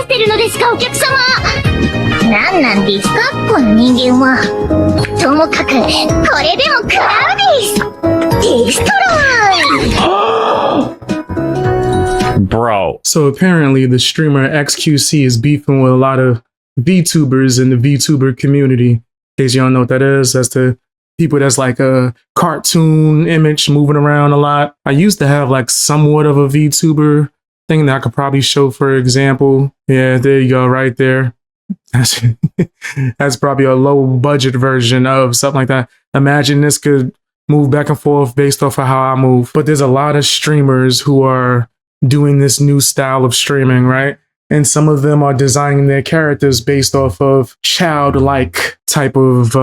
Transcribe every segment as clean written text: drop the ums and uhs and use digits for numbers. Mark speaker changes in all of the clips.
Speaker 1: してるのですか、お客様。何なんですか、この人間は。ともかく、これでも食らうです。デストロイ
Speaker 2: Bro.
Speaker 3: So apparently the streamer XQC is beefing with a lot of VTubers in the VTuber community. In case you don't know what that is, that's the people that's like a cartoon image moving around a lot. I used to have like somewhat of a VTuber thing that I could probably show for example. Yeah, there you go, right there. That's probably a low budget version of something like that. Imagine this could move back and forth based off of how I move. But there's a lot of streamers who are doing this new style of streaming, right? And some of them are designing their characters based off of childlike type of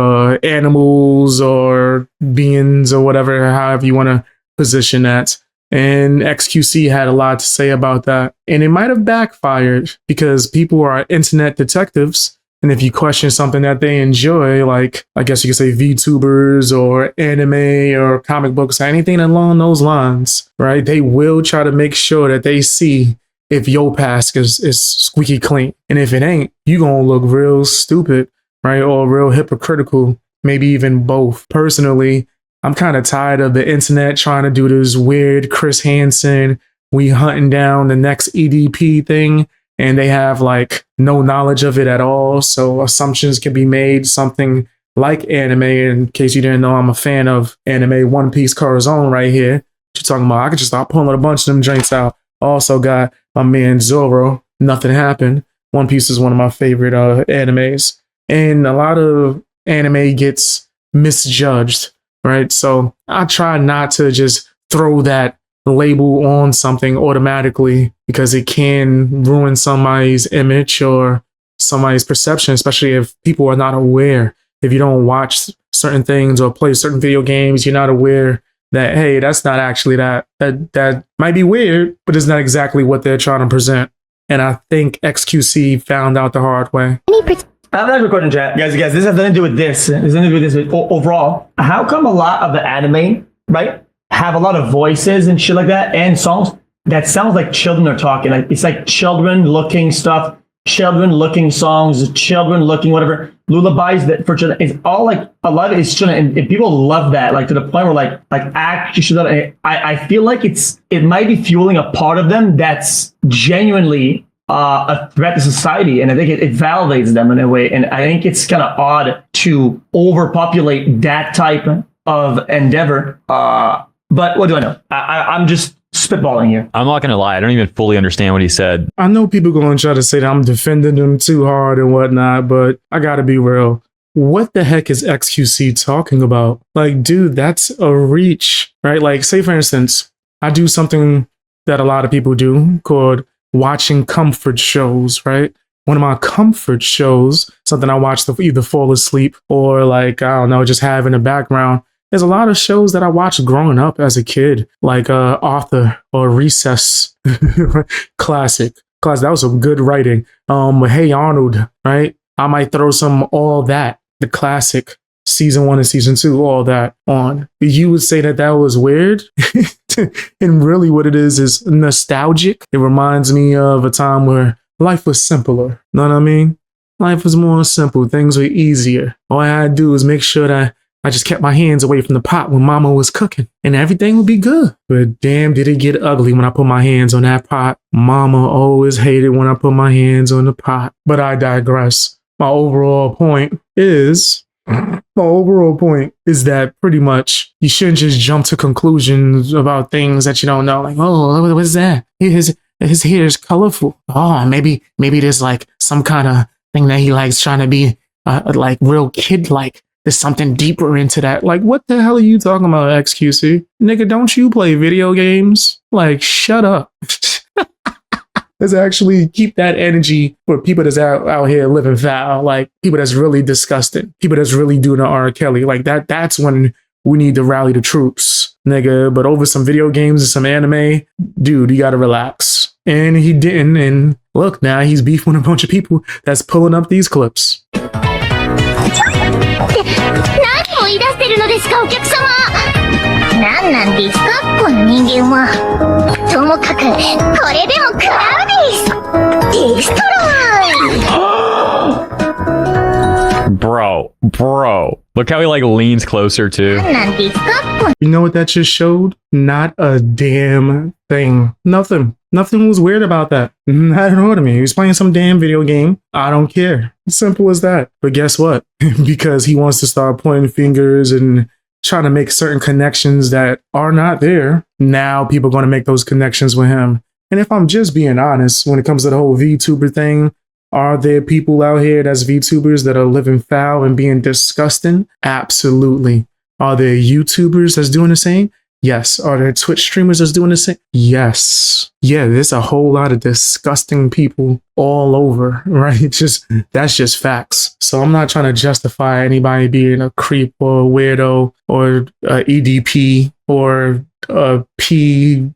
Speaker 3: animals or beings or whatever, however you want to position that. And XQC had a lot to say about that. And it might have backfired because people are internet detectives. And if you question something that they enjoy, like I guess you could say VTubers or anime or comic books, anything along those lines, right? They will try to make sure that they see if your pass is squeaky clean. And if it ain't, you gonna look real stupid, right? Or real hypocritical, maybe even both. Personally, I'm kind of tired of the internet trying to do this weird Chris Hansen, we hunting down the next EDP thing, and they have like no knowledge of it at all. So assumptions can be made, something like anime. In case you didn't know, I'm a fan of anime. One Piece Corazon right here. What you talking about? I could just start pulling a bunch of them drinks out. Also got my man Zoro. Nothing happened. One Piece is one of my favorite animes. And a lot of anime gets misjudged, right? So I try not to just throw that label on something automatically because it can ruin somebody's image or somebody's perception, especially if people are not aware. If you don't watch certain things or play certain video games, you're not aware that, hey, that's not actually that might be weird, but it's not exactly what they're trying to present. And I think XQC found out the hard way.
Speaker 4: I have another question, chat. Guys, this has nothing to do with this. It has nothing to do with this. Overall, how come a lot of the anime, right, have a lot of voices and shit like that and songs that sounds like children are talking? Like it's like children looking stuff, children looking songs, children looking whatever, lullabies that for children. It's all like a lot of it's children, and people love that, like to the point where like actually, I feel like it might be fueling a part of them that's genuinely a threat to society, and I think it validates them in a way. And I think it's kind of odd to overpopulate that type of endeavor. But what do I know? I'm just spitballing here.
Speaker 2: I'm not gonna lie, I don't even fully understand what he said.
Speaker 3: I know people gonna try to say that I'm defending them too hard and whatnot, but I gotta be real. What the heck is XQC talking about? Like, dude, that's a reach, right? Like, say for instance, I do something that a lot of people do called watching comfort shows, right? One of my comfort shows, something I watch to either fall asleep or like, I don't know, just have in the background. There's a lot of shows that I watched growing up as a kid, like Arthur or Recess. Classic. That was some good writing. Hey Arnold, right? I might throw some All That, the classic, season 1 and season 2, all that on. You would say that was weird? And really what it is nostalgic. It reminds me of a time where life was simpler. Know what I mean? Life was more simple. Things were easier. All I had to do was make sure that I just kept my hands away from the pot when mama was cooking and everything would be good. But damn, did it get ugly when I put my hands on that pot. Mama always hated when I put my hands on the pot. But I digress. My overall point is that pretty much you shouldn't just jump to conclusions about things that you don't know. Like, oh, what's that? His hair is colorful. Oh, maybe there's like some kind of thing that he likes, trying to be like real kid-like. There's something deeper into that. Like, what the hell are you talking about, XQC? Nigga, don't you play video games? Like, shut up. Let's actually keep that energy for people that's out here living foul. Like, people that's really disgusting. People that's really doing the R. Kelly. Like, that's when we need to rally the troops, nigga. But over some video games and some anime, dude, you gotta relax. And he didn't. And look, now he's beefing with a bunch of people that's pulling up these clips.
Speaker 1: 何を言い出してるのですか、お客様。何なんですか、この人間は。ともかく、これでも食らうです。デストロイ
Speaker 2: Bro, look how he like leans closer too.
Speaker 1: 何なんですか？
Speaker 3: You know what that just showed? Not a damn thing. Nothing. Nothing was weird about that. I don't know what I mean. He was playing some damn video game. I don't care. Simple as that. But guess what? Because he wants to start pointing fingers and trying to make certain connections that are not there, now people are going to make those connections with him. And if I'm just being honest, when it comes to the whole VTuber thing, are there people out here that's VTubers that are living foul and being disgusting? Absolutely. Are there YouTubers that's doing the same? Yes. Are there Twitch streamers that's doing the same? Yes. Yeah, there's a whole lot of disgusting people all over, right? That's just facts. So I'm not trying to justify anybody being a creep or a weirdo or a EDP or a PD.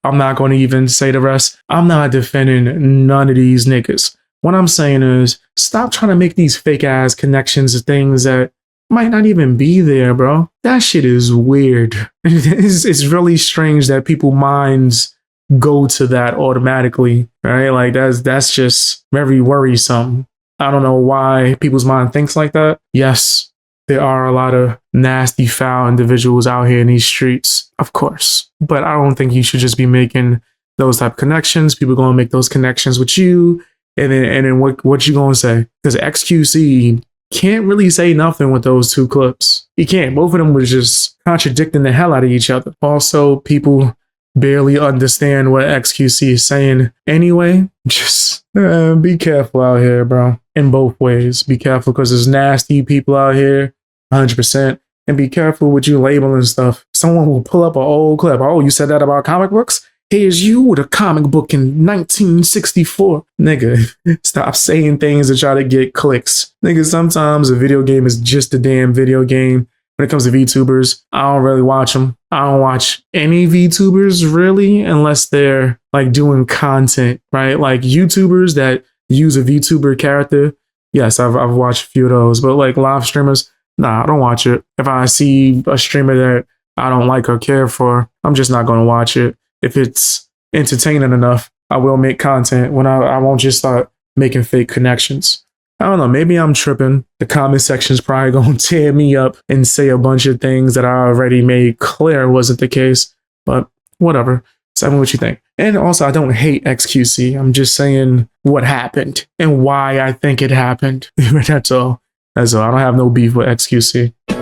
Speaker 3: I'm not going to even say the rest. I'm not defending none of these niggas. What I'm saying is stop trying to make these fake ass connections to things that might not even be there, bro. That shit is weird. It's really strange that people's minds go to that automatically, right? Like that's just very worrisome. I don't know why people's mind thinks like that. Yes, there are a lot of nasty, foul individuals out here in these streets, of course. But I don't think you should just be making those type of connections. People are going to make those connections with you. And then what you going to say? Because XQC can't really say nothing with those two clips. He can't. Both of them were just contradicting the hell out of each other. Also, people barely understand what XQC is saying anyway. Just be careful out here, bro. In both ways. Be careful because there's nasty people out here, 100%. And be careful with you labeling stuff. Someone will pull up an old clip. Oh, you said that about comic books? Here's you with a comic book in 1964. Nigga, stop saying things to try to get clicks. Nigga, sometimes a video game is just a damn video game. When it comes to VTubers, I don't really watch them. I don't watch any VTubers really, unless they're like doing content, right? Like YouTubers that use a VTuber character. Yes, I've watched a few of those, but like live streamers, nah, I don't watch it. If I see a streamer that I don't like or care for, I'm just not going to watch it. If it's entertaining enough, I will make content when I won't just start making fake connections. I don't know, maybe I'm tripping. The comment section's probably going to tear me up and say a bunch of things that I already made clear wasn't the case, but whatever. Tell me what you think. And also, I don't hate XQC. I'm just saying what happened and why I think it happened. That's all. That's all. I don't have no beef with XQC.
Speaker 1: 何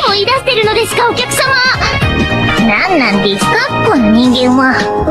Speaker 1: を言い出してるのですか、お客様。何なんですか、この人間は。